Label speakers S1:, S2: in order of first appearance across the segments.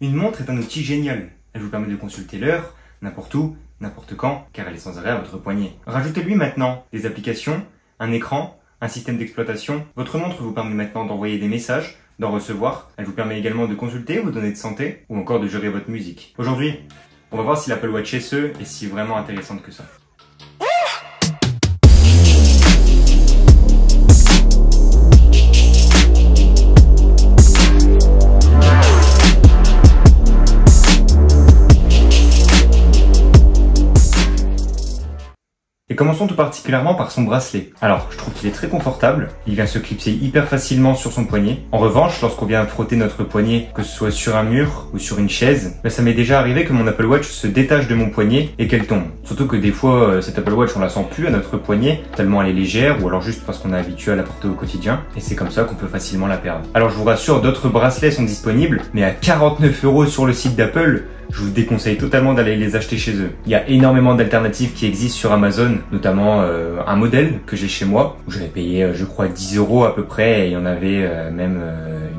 S1: Une montre est un outil génial. Elle vous permet de consulter l'heure, n'importe où, n'importe quand, car elle est sans arrêt à votre poignet. Rajoutez-lui maintenant des applications, un écran, un système d'exploitation. Votre montre vous permet maintenant d'envoyer des messages, d'en recevoir. Elle vous permet également de consulter vos données de santé ou encore de gérer votre musique. Aujourd'hui, on va voir si l'Apple Watch SE est si vraiment intéressante que ça. Et commençons tout particulièrement par son bracelet. Alors, je trouve qu'il est très confortable, il vient se clipser hyper facilement sur son poignet. En revanche, lorsqu'on vient frotter notre poignet, que ce soit sur un mur ou sur une chaise, ça m'est déjà arrivé que mon Apple Watch se détache de mon poignet et qu'elle tombe. Surtout que des fois, cette Apple Watch, on la sent plus à notre poignet, tellement elle est légère ou alors juste parce qu'on est habitué à la porter au quotidien. Et c'est comme ça qu'on peut facilement la perdre. Alors je vous rassure, d'autres bracelets sont disponibles, mais à 49 € sur le site d'Apple, je vous déconseille totalement d'aller les acheter chez eux. Il y a énormément d'alternatives qui existent sur Amazon, notamment un modèle que j'ai chez moi, où j'avais payé je crois 10 € à peu près, et il y en avait même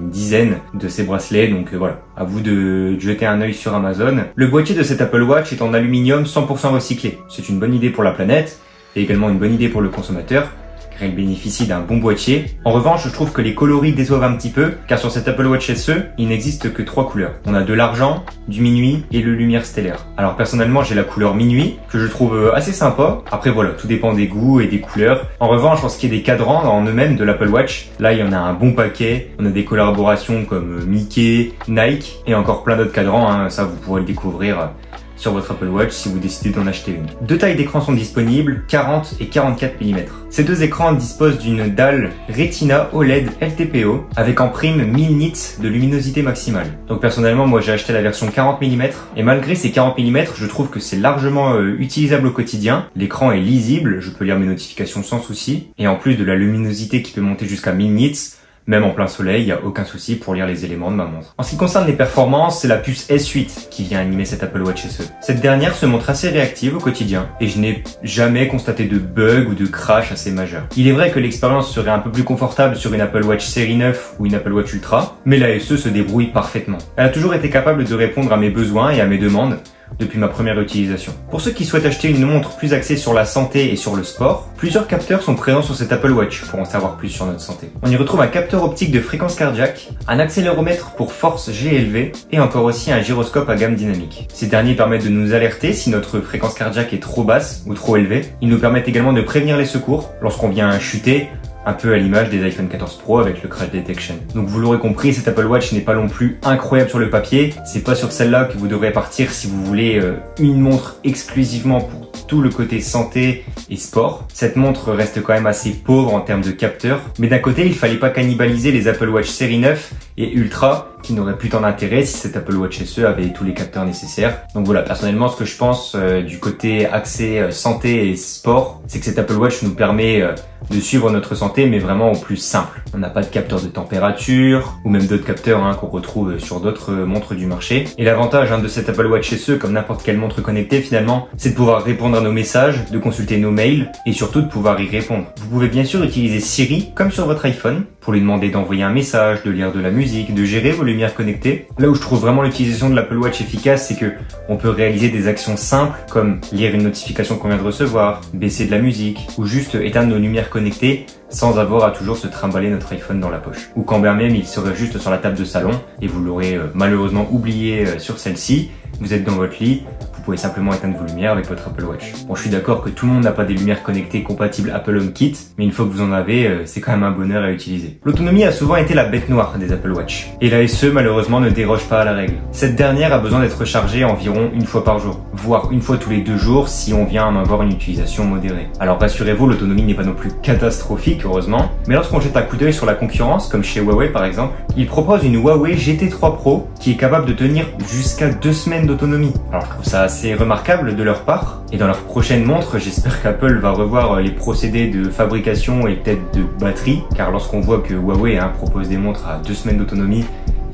S1: une dizaine de ces bracelets, donc voilà, à vous de jeter un œil sur Amazon. Le boîtier de cette Apple Watch est en aluminium 100% recyclé. C'est une bonne idée pour la planète, et également une bonne idée pour le consommateur, car il bénéficie d'un bon boîtier. En revanche, je trouve que les coloris déçoivent un petit peu, car sur cette Apple Watch SE, il n'existe que 3 couleurs. On a de l'argent, du minuit et le lumière stellaire. Alors personnellement, j'ai la couleur minuit, que je trouve assez sympa. Après voilà, tout dépend des goûts et des couleurs. En revanche, en ce qui est des cadrans en eux-mêmes de l'Apple Watch, là il y en a un bon paquet. On a des collaborations comme Mickey, Nike et encore plein d'autres cadrans, hein. Ça vous pourrez le découvrir sur votre Apple Watch si vous décidez d'en acheter une. Deux tailles d'écran sont disponibles, 40 et 44 mm. Ces deux écrans disposent d'une dalle Retina OLED LTPO avec en prime 1000 nits de luminosité maximale. Donc personnellement, moi j'ai acheté la version 40 mm et malgré ces 40 mm, je trouve que c'est largement utilisable au quotidien. L'écran est lisible, je peux lire mes notifications sans souci, et en plus de la luminosité qui peut monter jusqu'à 1000 nits, même en plein soleil, il n'y a aucun souci pour lire les éléments de ma montre. En ce qui concerne les performances, c'est la puce S8 qui vient animer cette Apple Watch SE. Cette dernière se montre assez réactive au quotidien et je n'ai jamais constaté de bug ou de crash assez majeur. Il est vrai que l'expérience serait un peu plus confortable sur une Apple Watch série 9 ou une Apple Watch Ultra, mais la SE se débrouille parfaitement. Elle a toujours été capable de répondre à mes besoins et à mes demandes depuis ma première utilisation. Pour ceux qui souhaitent acheter une montre plus axée sur la santé et sur le sport, plusieurs capteurs sont présents sur cette Apple Watch pour en savoir plus sur notre santé. On y retrouve un capteur optique de fréquence cardiaque, un accéléromètre pour force G élevé et encore aussi un gyroscope à gamme dynamique. Ces derniers permettent de nous alerter si notre fréquence cardiaque est trop basse ou trop élevée. Ils nous permettent également de prévenir les secours lorsqu'on vient chuter, un peu à l'image des iPhone 14 Pro avec le crash detection. Donc vous l'aurez compris, cette Apple Watch n'est pas non plus incroyable sur le papier. C'est pas sur celle-là que vous devrez partir si vous voulez une montre exclusivement pour tout le côté santé et sport. Cette montre reste quand même assez pauvre en termes de capteurs. Mais d'un côté, il fallait pas cannibaliser les Apple Watch série 9 et Ultra qui n'auraient plus tant d'intérêt si cette Apple Watch SE avait tous les capteurs nécessaires. Donc voilà, personnellement, ce que je pense du côté axé santé et sport, c'est que cette Apple Watch nous permet de suivre notre santé, mais vraiment au plus simple. On n'a pas de capteur de température, ou même d'autres capteurs qu'on retrouve sur d'autres montres du marché. Et l'avantage de cette Apple Watch SE, comme n'importe quelle montre connectée finalement, c'est de pouvoir répondre à nos messages, de consulter nos mails, et surtout de pouvoir y répondre. Vous pouvez bien sûr utiliser Siri, comme sur votre iPhone, pour lui demander d'envoyer un message, de lire de la musique, de gérer vos lumières connectées. Là où je trouve vraiment l'utilisation de l'Apple Watch efficace, c'est que on peut réaliser des actions simples, comme lire une notification qu'on vient de recevoir, baisser de la musique, ou juste éteindre nos lumières connectées sans avoir à toujours se trimballer notre iPhone dans la poche. Ou quand bien même il serait juste sur la table de salon et vous l'aurez malheureusement oublié sur celle-ci, vous êtes dans votre lit, vous pouvez simplement éteindre vos lumières avec votre Apple Watch. Bon, je suis d'accord que tout le monde n'a pas des lumières connectées compatibles Apple HomeKit, mais une fois que vous en avez, c'est quand même un bonheur à utiliser. L'autonomie a souvent été la bête noire des Apple Watch, et la SE malheureusement ne déroge pas à la règle. Cette dernière a besoin d'être chargée environ une fois par jour, voire une fois tous les 2 jours si on vient en avoir une utilisation modérée. Alors rassurez-vous, l'autonomie n'est pas non plus catastrophique, heureusement, mais lorsqu'on jette un coup d'œil sur la concurrence, comme chez Huawei par exemple, ils proposent une Huawei GT3 Pro qui est capable de tenir jusqu'à 2 semaines d'autonomie. Alors je trouve ça assez remarquable de leur part, et dans leur prochaine montre, j'espère qu'Apple va revoir les procédés de fabrication et peut-être de batterie, car lorsqu'on voit que Huawei propose des montres à 2 semaines d'autonomie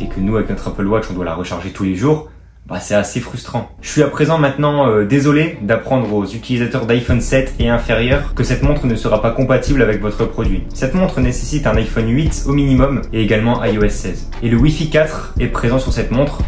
S1: et que nous avec notre Apple Watch on doit la recharger tous les jours, c'est assez frustrant. Je suis à présent maintenant désolé d'apprendre aux utilisateurs d'iPhone 7 et inférieur que cette montre ne sera pas compatible avec votre produit. Cette montre nécessite un iPhone 8 au minimum et également iOS 16. Et le Wi-Fi 4 est présent sur cette montre,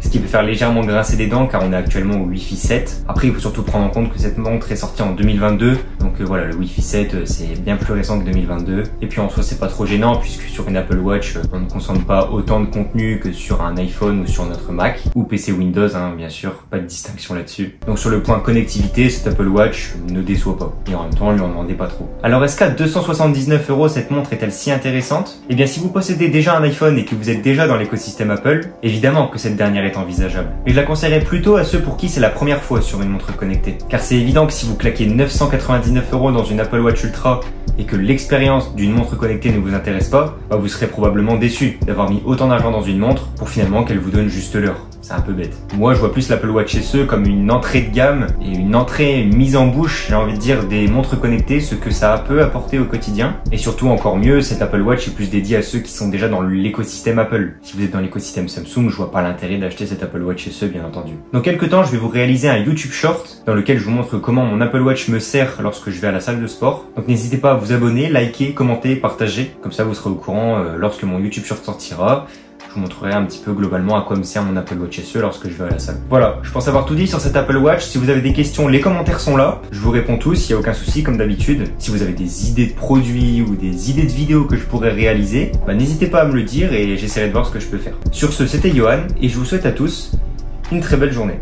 S1: ce qui peut faire légèrement grincer des dents car on est actuellement au Wi-Fi 7. Après, il faut surtout prendre en compte que cette montre est sortie en 2022, donc voilà, le Wi-Fi 7 c'est bien plus récent que 2022. Et puis en soi, c'est pas trop gênant puisque sur une Apple Watch, on ne consomme pas autant de contenu que sur un iPhone ou sur notre Mac ou PC Windows, bien sûr, pas de distinction là-dessus. Donc sur le point connectivité, cette Apple Watch ne déçoit pas. Et en même temps, lui en demandait pas trop. Alors est-ce qu'à 279 €, cette montre est-elle si intéressante? Eh bien, si vous possédez déjà un iPhone et que vous êtes déjà dans l'écosystème Apple, évidemment que cette dernière est envisageable. Mais je la conseillerais plutôt à ceux pour qui c'est la première fois sur une montre connectée. Car c'est évident que si vous claquez 999 € dans une Apple Watch Ultra et que l'expérience d'une montre connectée ne vous intéresse pas, vous serez probablement déçu d'avoir mis autant d'argent dans une montre pour finalement qu'elle vous donne juste l'heure. C'est un peu bête. Moi, je vois plus l'Apple Watch SE comme une entrée de gamme et une mise en bouche, j'ai envie de dire, des montres connectées, ce que ça peut apporter au quotidien. Et surtout, encore mieux, cette Apple Watch est plus dédiée à ceux qui sont déjà dans l'écosystème Apple. Si vous êtes dans l'écosystème Samsung, je vois pas l'intérêt d'acheter cette Apple Watch SE, bien entendu. Dans quelques temps, je vais vous réaliser un YouTube Short dans lequel je vous montre comment mon Apple Watch me sert lorsque je vais à la salle de sport. Donc n'hésitez pas à vous abonner, liker, commenter, partager. Comme ça, vous serez au courant lorsque mon YouTube Short sortira. Je vous montrerai un petit peu globalement à quoi me sert mon Apple Watch SE lorsque je vais à la salle. Voilà, je pense avoir tout dit sur cette Apple Watch. Si vous avez des questions, les commentaires sont là. Je vous réponds tous, il n'y a aucun souci comme d'habitude. Si vous avez des idées de produits ou des idées de vidéos que je pourrais réaliser, n'hésitez pas à me le dire et j'essaierai de voir ce que je peux faire. Sur ce, c'était Johan et je vous souhaite à tous une très belle journée.